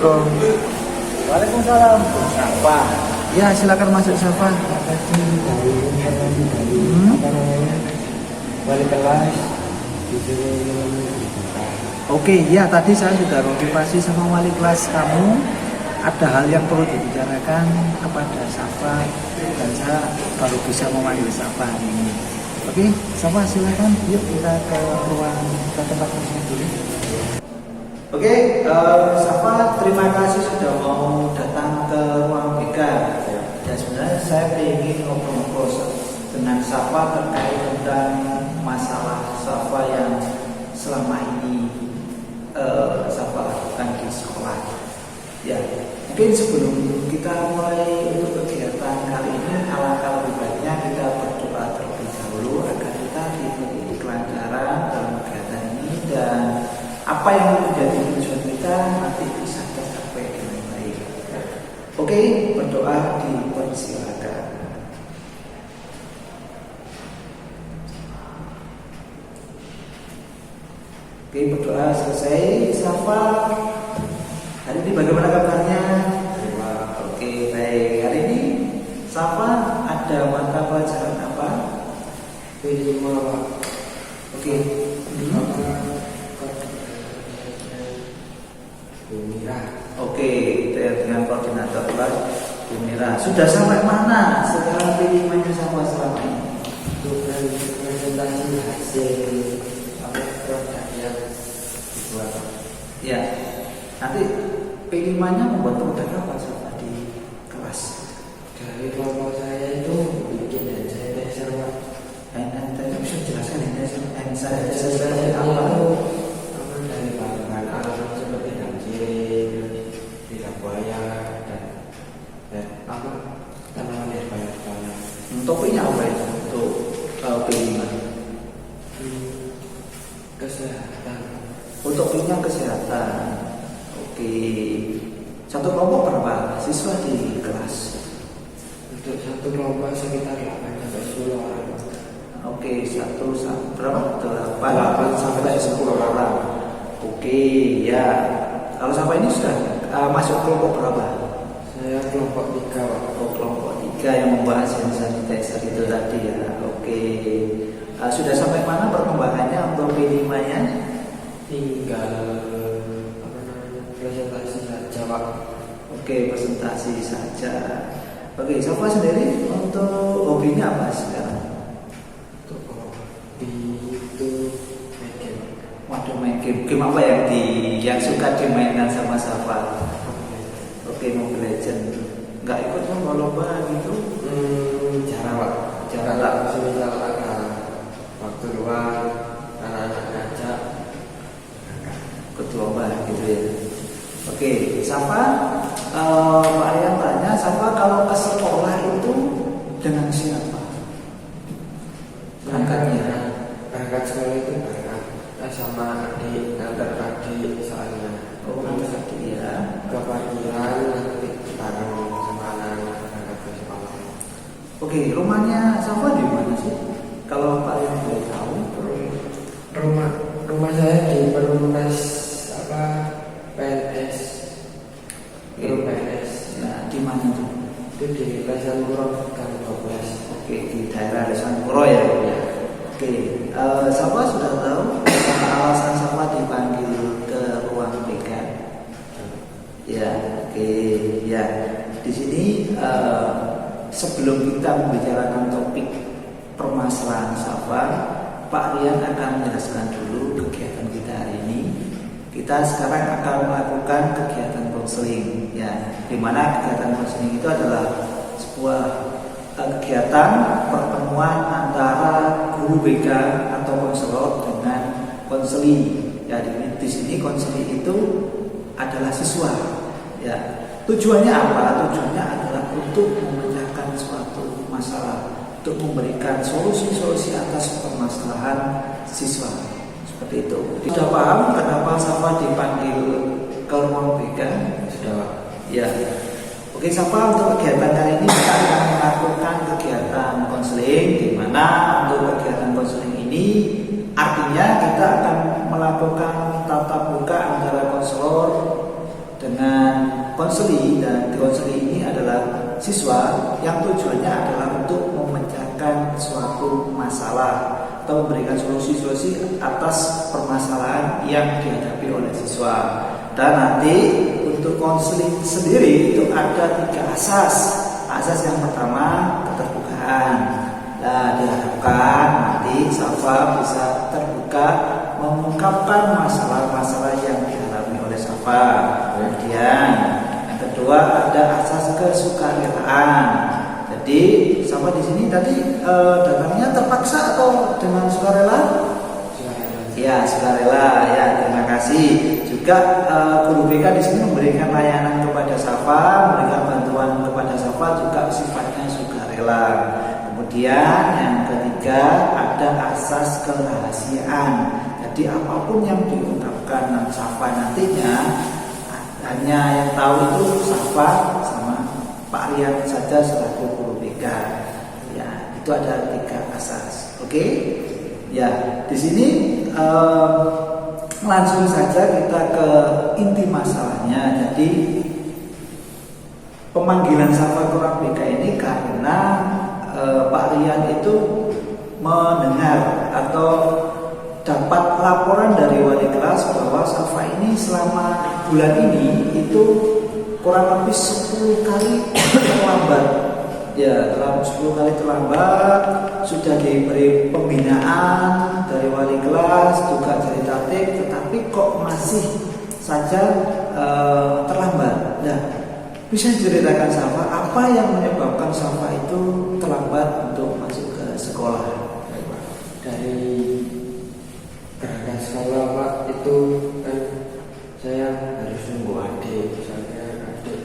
Assalamualaikum. Waalaikumsalam. Apa? Ya, silakan masuk Safa. Wali kelas. Oke, ya tadi saya sudah konfirmasi sama wali kelas kamu. Ada hal yang perlu dibicarakan kepada Safa dan saya baru bisa memanggil Safa hari ini. Oke, Safa silakan. Yuk kita ke ruang ke tempat khusus dulu. Oke, Safa terima kasih sudah mau datang ke ruang BK. Dan sebenarnya saya ingin ngobrol-ngobrol dengan Safa terkait tentang masalah Safa yang selama ini Safa lakukan di sekolah. Ya, mungkin sebelum kita mulai untuk kegiatan kali ini, alangkah lebih baiknya kita berdoa terlebih dahulu agar kita diberi kelancaran dalam kegiatan ini dan apa yang menjadi tujuan kita nanti bisa tercapai dengan baik. Oke, berdoa dipersilakan. Oke, berdoa selesai. Safa, hari ini bagaimana kabarnya? Oke, baik. Hari ini Safa ada mata pelajaran apa? P5. Oke. Oke, dengan koordinator kelas Bu Mira. Sudah sampai mana sekarang P5-nya Safa selama ini? Presentasi hasil produk yang dibuat. Ya, nanti P5-nya membuat produk apa Safa di kelas? Dari kelompok saya itu bikin hand sanitizer, Pak. Hand sanitizer bisa jelaskan hand Saya sanitizer apa? dari bahan alam seperti anjing, lidah buaya dan tanaman herbal. Topiknya apa itu untuk P5? Kesehatan. Untuk P-nya kesehatan. Oke. Satu kelompok berapa siswa di kelas? Untuk satu kelompok sekitar 8-10 orang. Oke, berapa? 8 sampai 10 orang. Oke, ya. Kalau sampai ini sudah masuk kelompok berapa? Saya kelompok 3, Pak. Oh, kelompok 3 yang membahas hand sanitizer itu tadi ya. Oke. Sudah sampai mana perkembangannya untuk P5-nya? Tinggal presentasi saja, Pak. Oke, presentasi saja. Oke, Safa sendiri untuk hobinya apa sekarang? Untuk hobi itu main game. Waduh, main game. Game apa yang suka dimainkan sama Safa? Oke, Mobile Legends. Nggak ikut lomba-lomba gitu? Jarang, Pak. Jarang lah. Semisal ada waktu luang, anak-anak ngajak, Ikut lomba gitu ya. Oke, Safa, Pak Aryan tanya, Safa kalau ke sekolah itu dengan siapa? Berangkatnya? Berangkat sekolah itu berangkat sama adik, antar adik misalnya. Oh, tadi ya. Ke panggilan nanti bareng sama anak-anak berangkat ke sekolah. Oke, rumahnya Safa di mana sih? Kalau Pak Aryan boleh tahu. Rumah saya di Perumnas PNS. PNS. Nah, di mana tuh? Itu di Lesan Puro Gang 12. Oke, di daerah Lesan Puro ya. Oke, Safa sudah tahu alasan Safa dipanggil ke ruang BK. Ya, oke, ya. Di sini sebelum kita membicarakan topik permasalahan Safa, Pak Rian akan menjelaskan dulu kegiatan kita hari ini. Kita sekarang akan melakukan kegiatan konseling, ya, di mana kegiatan konseling itu adalah sebuah kegiatan pertemuan antara guru BK atau konselor dengan konseli. Ya, di sini konseli itu adalah siswa. Ya, tujuannya apa? Tujuannya adalah untuk memecahkan suatu masalah, untuk memberikan solusi-solusi atas permasalahan siswa. Seperti itu. Sudah paham kenapa Safa dipanggil ke ruang BK? Sudah. Ya. Oke, Safa, untuk kegiatan kali ini kita akan melakukan kegiatan konseling, di mana untuk kegiatan konseling ini artinya kita akan melakukan tatap muka antara konselor dengan konseli, dan konseli ini adalah siswa yang tujuannya adalah untuk memecahkan suatu masalah atau memberikan solusi-solusi atas permasalahan yang dihadapi oleh siswa. Dan nanti untuk konseling sendiri itu ada 3 asas. Asas yang pertama keterbukaan. Nah, diharapkan nanti Safa bisa terbuka mengungkapkan masalah-masalah yang dialami oleh Safa. Kemudian yang kedua ada asas kesukarelaan. Jadi Safa di sini tadi datangnya terpaksa atau dengan sukarela? Ya, sukarela. Ya, terima kasih. Juga guru BK di sini memberikan layanan kepada Safa, memberikan bantuan kepada Safa juga sifatnya sukarela. Kemudian yang ketiga ada asas kerahasiaan. Jadi apapun yang diungkapkan Safa nantinya hanya yang tahu itu Safa sama Pak Rian saja selaku guru BK. Ya, itu ada 3 asas. Oke? Ya, di sini langsung saja kita ke inti masalahnya. Jadi pemanggilan Safa ke orang BK ini karena Pak Rian itu mendengar atau dapat laporan dari wali kelas bahwa Safa ini selama bulan ini itu kurang lebih 10 kali terlambat. Ya, dalam 10 kali terlambat, sudah diberi pembinaan dari wali kelas, juga dari tatib, tetapi kok masih saja terlambat. Nah, bisa diceritakan Safa apa yang menyebabkan Safa itu terlambat untuk masuk ke sekolah? Dari berangkat sekolah Pak, itu kan saya harus nunggu adik. Misalnya adik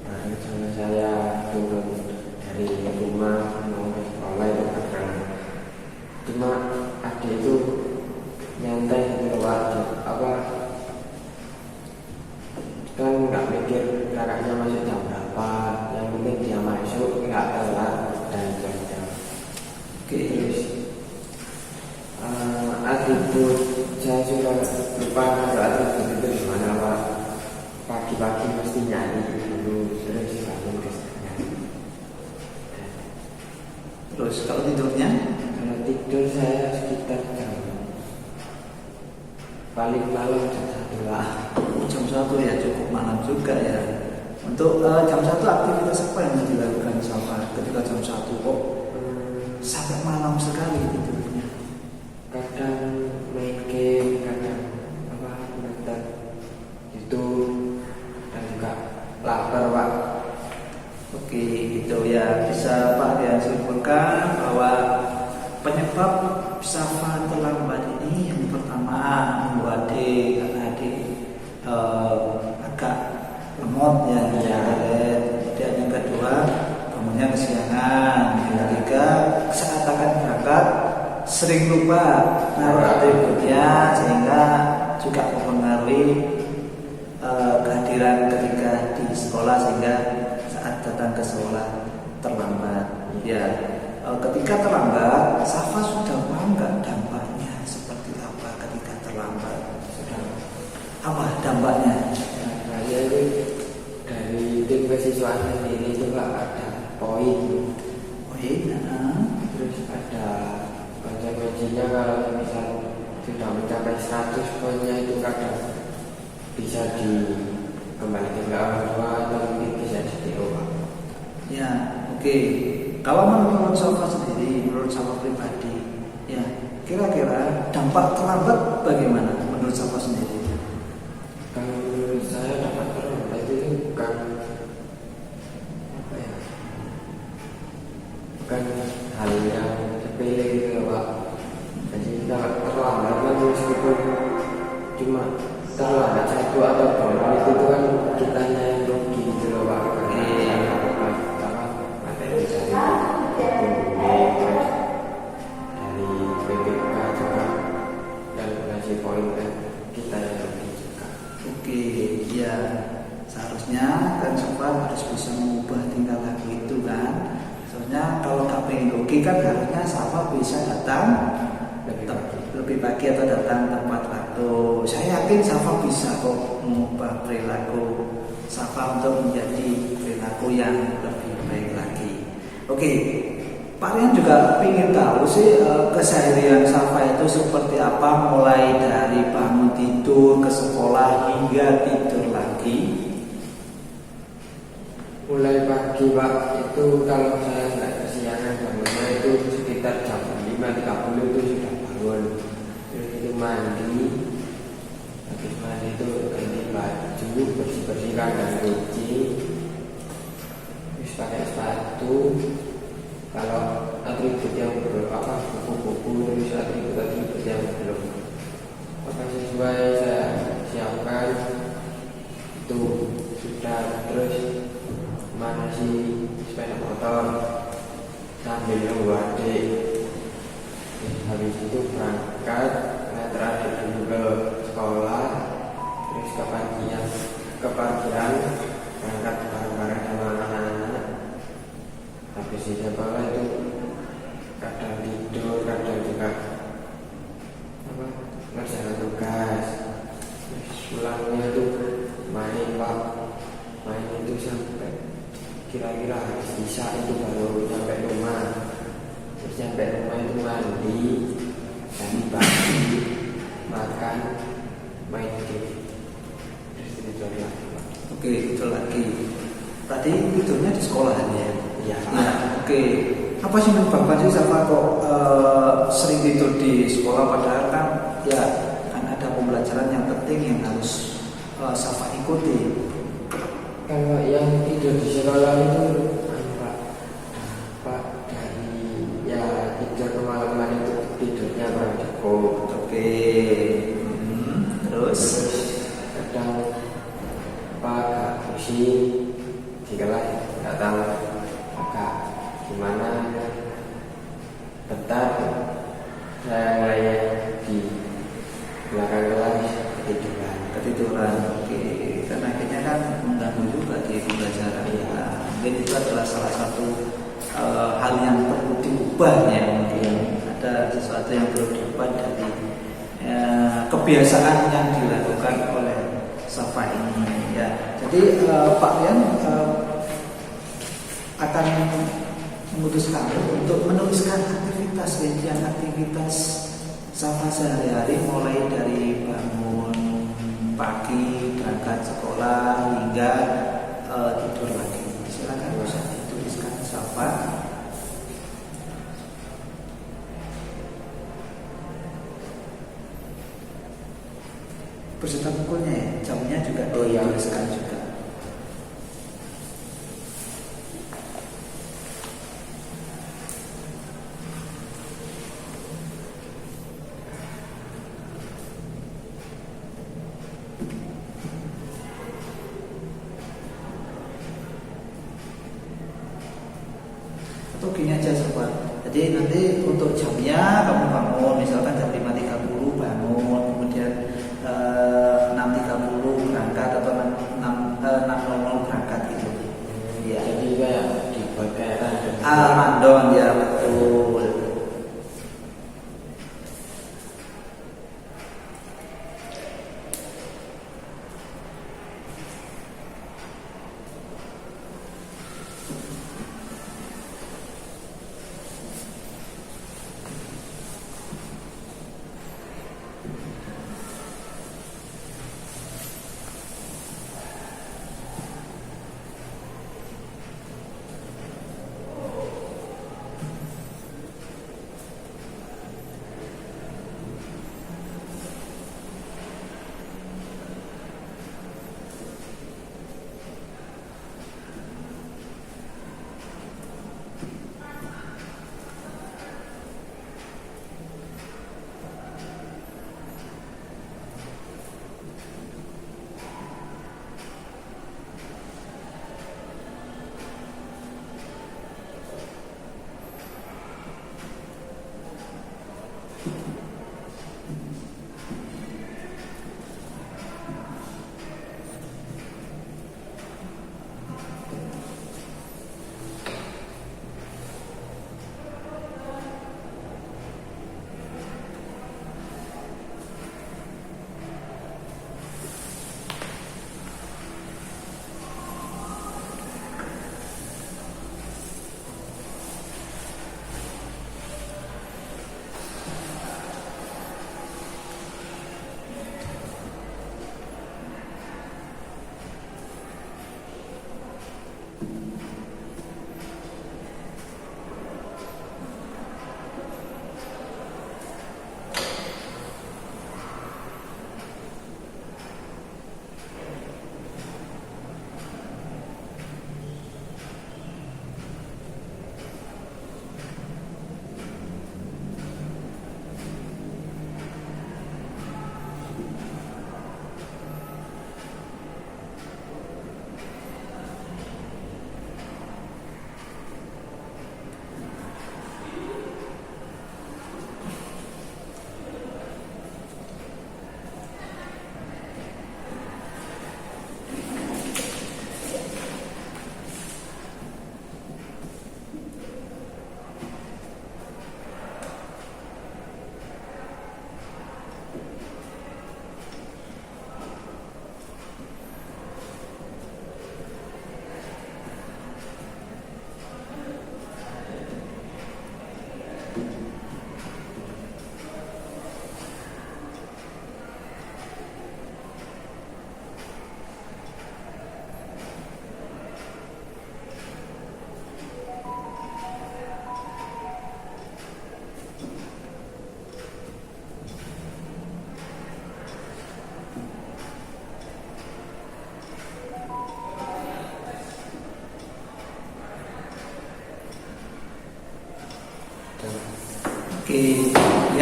bareng sama saya turun dari rumah mau ke sekolah itu kadang. Cuma adik itu nyantai gitu Pak, kan nggak mikir kakaknya masih jam berapa, yang penting dia masuk nggak telat dan jam-jam. Terus atribut saya juga lupa kalau atribut itu gimana Pak. Pagi-pagi mesti nyanyi dulu, terus bangun ke sana. Terus kalau tidurnya? Kalau tidur saya sekitar paling malam jam 1 lah. Jam 1 ya, cukup malam juga ya. Untuk jam 1 aktivitas apa yang dilakukan Safa ketika jam 1 kok sampai malam sekali tidurnya? Kadang main game, kadang nonton YouTube, dan juga lapar Pak. Oke, itu ya, bisa Pak ya simpulkan bahwa penyebab Safa terlambat ini yang pertama nunggu adik, karena adik agak lemot ya, kemudian yang kedua bangunnya kesiangan, yang ketiga saat akan berangkat sering lupa naruh atributnya sehingga juga mempengaruhi kehadiran ketika di sekolah, sehingga saat datang ke sekolah terlambat. Ya, ketika terlambat, Safa sudah paham nggak dampaknya seperti apa ketika terlambat? Sudah apa dampaknya? Saya itu dari tim kesiswaan sendiri juga ada poin, terus ada konsekuensinya kalau misal sudah mencapai 100 poinnya itu kadang bisa dikembalikan ke orang tua atau mungkin bisa di-DO. Ya, oke. Kalau menurut Safa sendiri, menurut Safa pribadi, ya kira-kira dampak terlambat bagaimana menurut Safa sendiri? Kalau menurut saya dampak terlambat itu bukan hal yang sepele gitu Pak. Jadi kalau terlambat kan meskipun cuma terlambat 1 atau 2 menit itu kan kita yang rugi gitu loh Pak. Materi dari PPK juga yang ngasih poin kan kita yang rugi juga. Oke, ya seharusnya kan Safa harus bisa mengubah tingkah laku itu kan. Soalnya kalau nggak pengen rugi kan harusnya Safa bisa datang lebih pagi atau datang tepat waktu. Saya yakin Safa bisa kok mengubah perilaku Safa untuk menjadi perilaku yang lebih baik lagi. Oke, Pak Rian juga ingin tahu sih keseharian Safa itu seperti apa, mulai dari bangun tidur ke sekolah hingga tidur lagi. Mulai pagi Pak, itu kalau saya nggak kesiangan bangunnya itu sekitar jam 5.30 itu sudah bangun. Terus itu mandi, habis mandi itu ganti baju, bersih-bersih kandang kucing, terus pakai sepatu. Kalau atribut yang buku-buku, terus atribut yang belum sesuai saya siapkan itu sudah. Terus manasi sepeda motor sambil nunggu adik. Habis itu berangkat, ngantar adik dulu ke sekolah, terus ke pagian berangkat bareng-bareng sama anak-anak. Habis di sekolah itu kadang tidur, kadang juga ngerjakan tugas. Terus pulangnya itu main Pak, main itu sampai kira-kira habis isya itu baru sampai rumah. Terus sampai rumah itu mandi, ganti baju, makan, main game, terus tidur lagi Pak. Oke, itu lagi. Tadi tidurnya di sekolahan ya? Ya. Oke. Apa sih menyebabkan sih Safa kok sering tidur di sekolah, padahal kan ya kan ada pembelajaran yang penting yang harus Safa ikuti. Kalau yang tidur di sekolah itu Pak dari ya tidur kemalaman itu tidurnya kurang cukup. Oke. Terus kadang Pak agak pusing di kelas, nggak tahu agak gimana. Bentar saya mulai di belakang kelas ketiduran. Oke. Dan akhirnya kan mengganggu juga di pembelajaran. Ya, mungkin itu adalah salah satu hal yang perlu diubah ya. Mungkin ada sesuatu yang perlu diubah dari kebiasaan yang dilakukan oleh Safa ini. Ya, jadi Pak Rian akan memutuskan untuk menuliskan rincian aktivitas Safa sehari-hari, mulai dari bangun pagi, berangkat sekolah hingga tidur lagi. Silakan bisa dituliskan Safa. Beserta bukunya ya, jamnya juga dituliskan juga. Atau gini aja sobat. Jadi nanti untuk jamnya kamu bangun, misalkan jam 5.30 bangun, kemudian 6.30 berangkat atau 6.00 berangkat gitu. Ya. Jadi kayak dibuat kayak random ya, betul.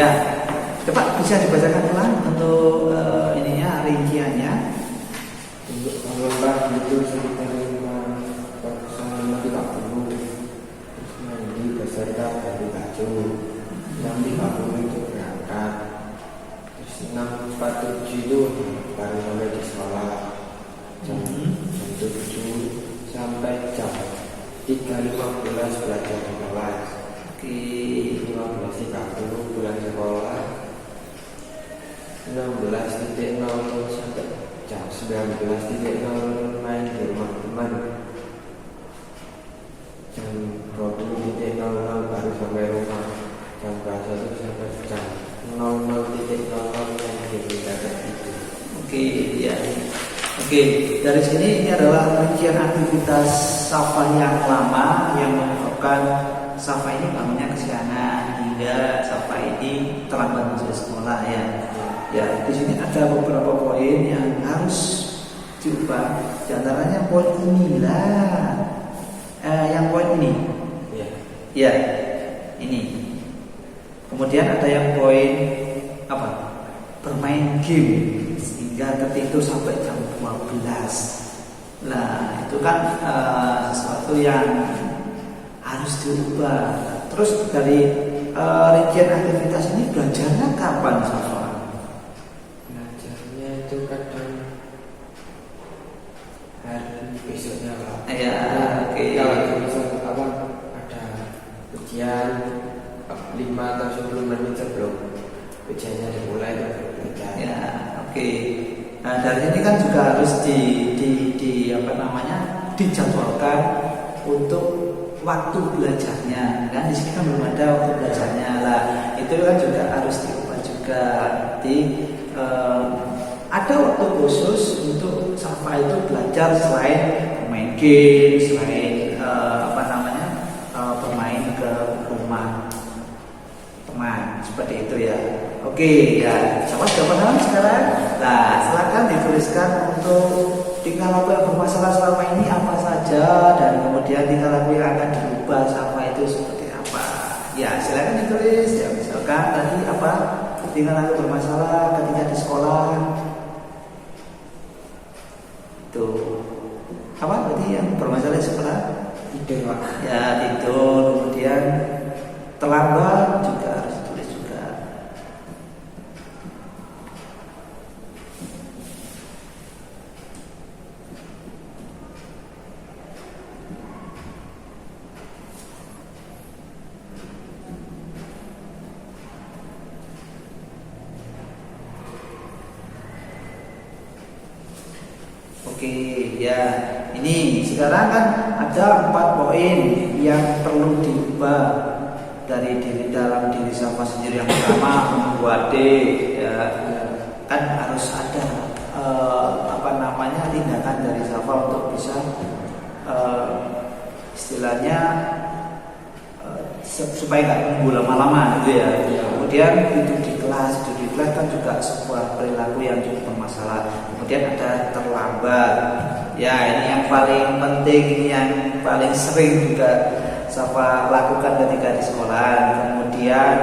Ya, coba bisa dibacakan ulang untuk ininya rinciannya. Untuk lomba itu sekitar 5.30, terus mandi beserta dari baju 6.30 itu berangkat, terus 6.47 itu baru sampai di sekolah, jam 7 sampai jam 3.15 belajar di kelas. Oke. 15.30 pulang sekolah, 16.00 sampai jam 19.00 main di rumah teman, jam 20.00 baru sampai rumah, jam 21 sampai jam 00.00 yang diminta itu. Oke, ya. Oke, dari sini ini adalah rincian aktivitas Safa yang lama yang menyebabkan Safa ini bangunnya kesiangan hingga Safa ini terlambat masuk sekolah ya. Ya, di sini ada beberapa poin yang harus diubah. Di antaranya poin inilah, yang poin ini. Ya. Ya, ini. Kemudian ada yang poin apa? Bermain game sehingga tertidur sampai jam 12. Nah, itu kan sesuatu yang harus diubah. Terus dari rincian aktivitas ini belajarnya kapan, Safa? Belajarnya itu kadang hari besoknya Pak. Ya, oke. Kalau misal ada ujian 5 atau 10 menit sebelum ujiannya dimulai belajar. Ya, oke. Nah, dari ini kan juga harus dijadwalkan untuk waktu belajarnya. Kan di sini kan belum ada waktu belajarnya lah. Itu kan juga harus diubah juga. Ada waktu khusus untuk Safa itu belajar selain main game, selain bermain ke rumah teman, seperti itu ya. Oke, ya, Safa sudah paham sekarang. Nah, silakan dituliskan untuk tingkah laku yang bermasalah selama ini apa saja, dan kemudian tingkah laku yang akan dirubah Safa itu seperti apa. Ya, silakan ditulis. Ya, misalkan tadi apa tingkah laku bermasalah ketika di sekolah itu apa? Berarti yang bermasalah di sekolah Tidur Pak. ya tidur, kemudian terlambat juga harus ditulis juga. Oke, ya. Ini sekarang kan ada 4 poin yang perlu diubah dari dalam diri Safa sendiri. Yang pertama, menunggu adik, ya. Kan harus ada tindakan dari Safa untuk bisa istilahnya supaya nggak menunggu lama-lama gitu ya. Kemudian itu di kelas kan juga sebuah perilaku yang cukup bermasalah. Kemudian ada terlambat. Ya, ini yang paling penting, ini yang paling sering juga Safa lakukan ketika di sekolah. Kemudian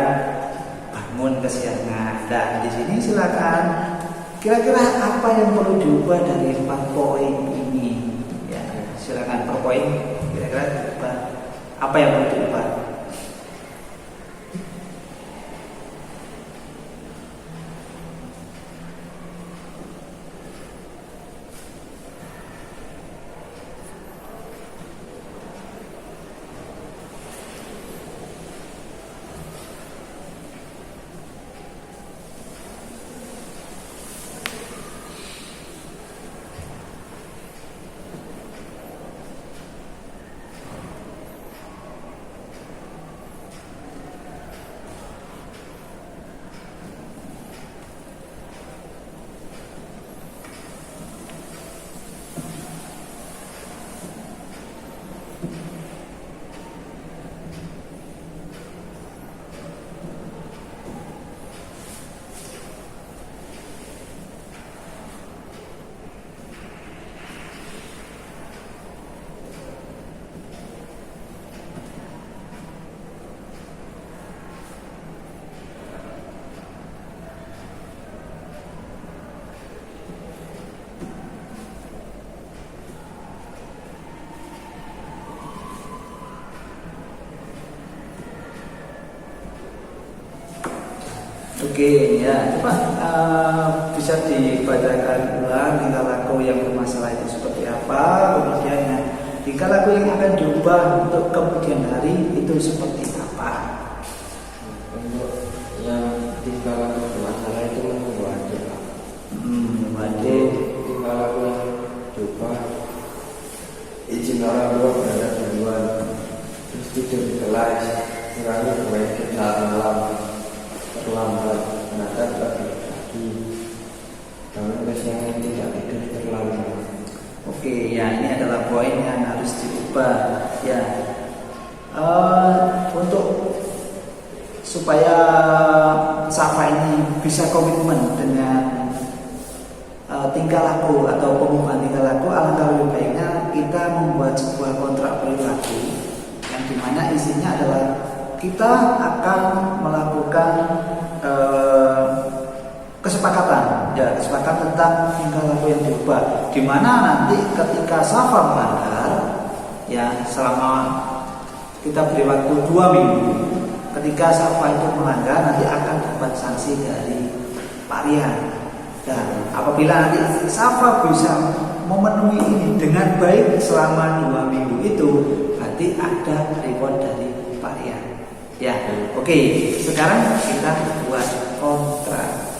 bangun kesiangan. Dan di sini silakan kira-kira apa yang perlu diubah dari 4 poin ini. Ya, silakan per poin kira-kira diubah. Apa yang perlu diubah? Oke, ya, coba bisa dibacakan ulang tingkah laku yang bermasalah itu seperti apa, kemudian ya, tingkah laku yang akan diubah untuk kemudian hari itu seperti apa. Untuk yang tingkah laku bermasalah itu menunggu adik, Pak. Waduh. Tingkah laku yang diubah, izin orang tua berada duluan, terus tidur di kelas, kurangi bermain game saat malam, terlambat, mendadak pagi, bangun kesiangan, tidak tidur terlambat. Oke, ya ini adalah poin yang harus diubah. Ya, untuk supaya Safa ini bisa komitmen dengan tingkah laku atau pengubahan tingkah laku, alangkah lebih baiknya kita membuat sebuah kontrak perilaku yang dimana isinya adalah kita akan melakukan kesepakatan tentang tingkah laku yang diubah, dimana nanti ketika Safa melanggar, ya selama kita beri waktu 2 minggu, ketika Safa itu melanggar nanti akan dapat sanksi dari Pak Rian. Dan apabila nanti Safa bisa memenuhi ini dengan baik selama 2 minggu itu, berarti ada reward dari Pak Rian. Ya, oke. Sekarang kita buat kontrak.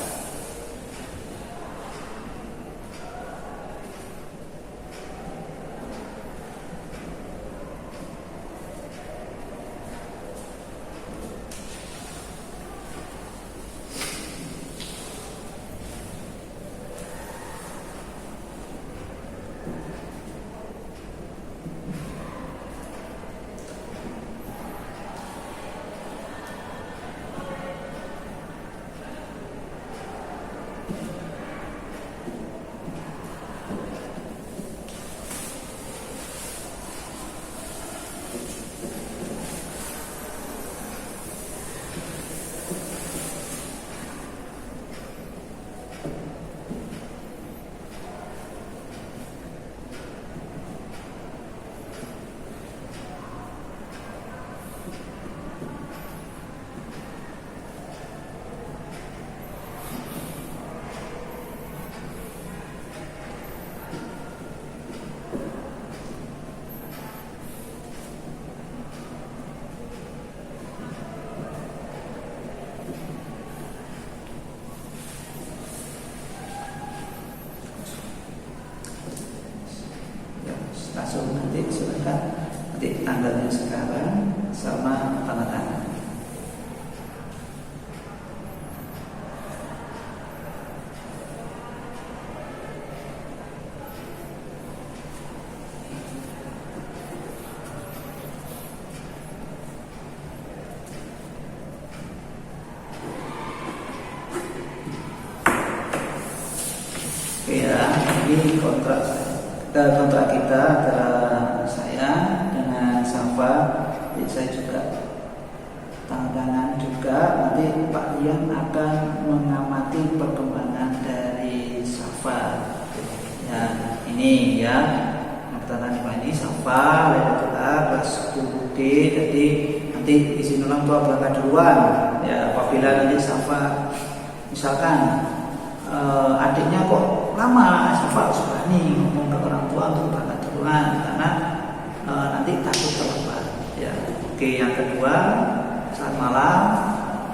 Langsung nanti silakan nanti tanggalnya sekarang sama tanda tangan. Oke ya, ini kontrak kita antara saya dengan Safa. Jadi saya juga tanda tangan juga. Nanti Pak Rian akan mengamati perkembangan dari Safa. Ya, ini ya, tanda tangan ini Safa, kelas 10D. Jadi nanti izin orang tua berangkat duluan. Ya, apabila nanti Safa misalkan adiknya kok lama, Safa harus berani ngomong ke orang tua untuk berangkat duluan karena nanti takut terlambat. Ya, oke. Yang kedua, saat malam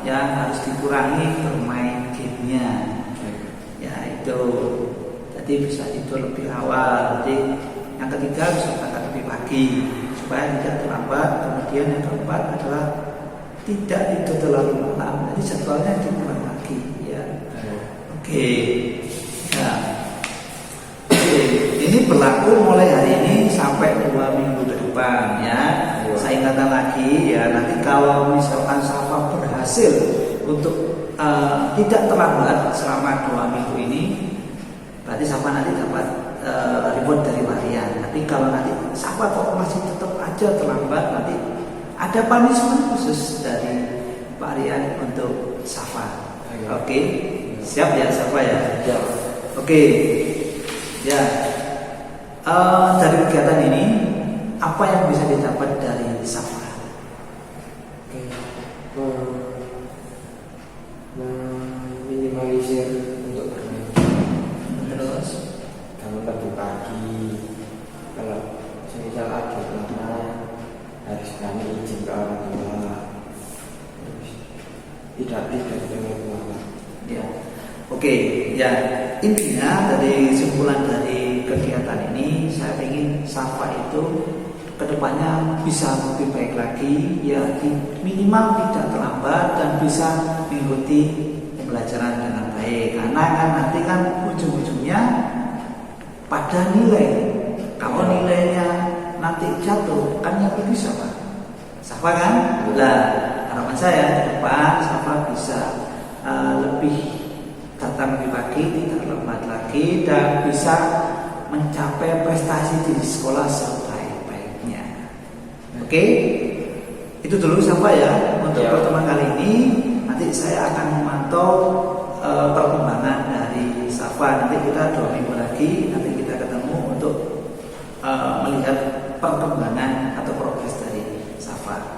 yang harus dikurangi bermain gamenya. Ya itu, jadi bisa tidur lebih awal. Jadi yang ketiga bisa berangkat lebih pagi supaya tidak terlambat. Kemudian yang keempat adalah tidak tidur terlalu malam. Jadi jadwalnya dikurang lagi. Ya. Oke. Ya. Oke. Ini berlaku mulai hari ini sampai 2 minggu ke depan ya. Saya ingatkan lagi ya, nanti kalau misalkan Safa berhasil untuk tidak terlambat selama 2 minggu ini, berarti Safa nanti dapat reward dari Pak Rian. Tapi kalau nanti Safa kok masih tetap aja terlambat, nanti ada punishment khusus dari Pak Rian untuk Safa. Oke. Siap ya Safa ya? Siap. Oke. Ya. Dari kegiatan ini apa yang bisa didapat dari Safa? Oke. tidak dengan Pak. Ya, oke, ya intinya dari kesimpulan dari kegiatan ini saya ingin Safa itu kedepannya bisa lebih baik lagi, ya minimal tidak terlambat dan bisa mengikuti pembelajaran dengan baik. Karena kan nanti kan ujung-ujungnya pada nilai. Kalau nilainya nanti jatuh, kan yang rugi siapa? Safa kan? Lah, harapan saya ke depan Safa bisa lebih datang lebih pagi, tidak lambat lagi, dan bisa mencapai prestasi di sekolah sebaik-baiknya. Oke, itu dulu Safa ya untuk pertemuan kali ini. Nanti saya akan memantau perkembangan dari Safa. Nanti kita 2 minggu lagi, nanti kita ketemu untuk melihat perkembangan atau progres dari Safa.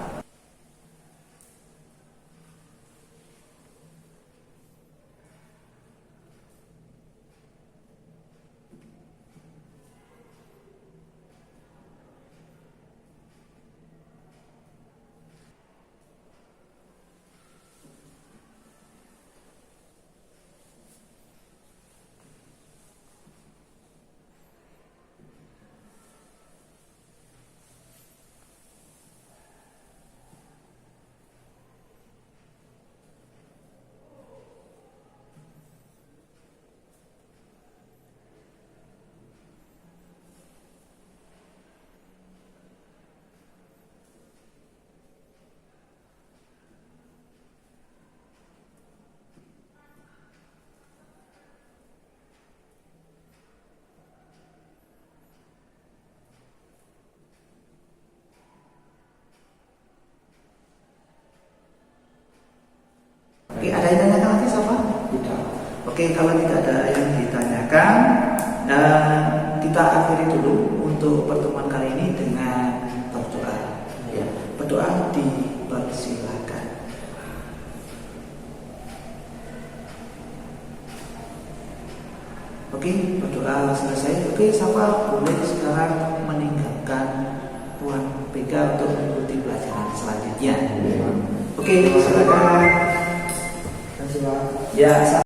Oke, ada yang ditanyakan lagi Safa? Tidak. Oke, kalau tidak ada yang ditanyakan, kita akhiri dulu untuk pertemuan kali ini dengan berdoa. Ya, berdoa dipersilakan. Oke, berdoa selesai. Oke, Safa boleh sekarang meninggalkan ruang PK untuk mengikuti pelajaran selanjutnya. Oke, silakan. Terima kasih Pak. Ya.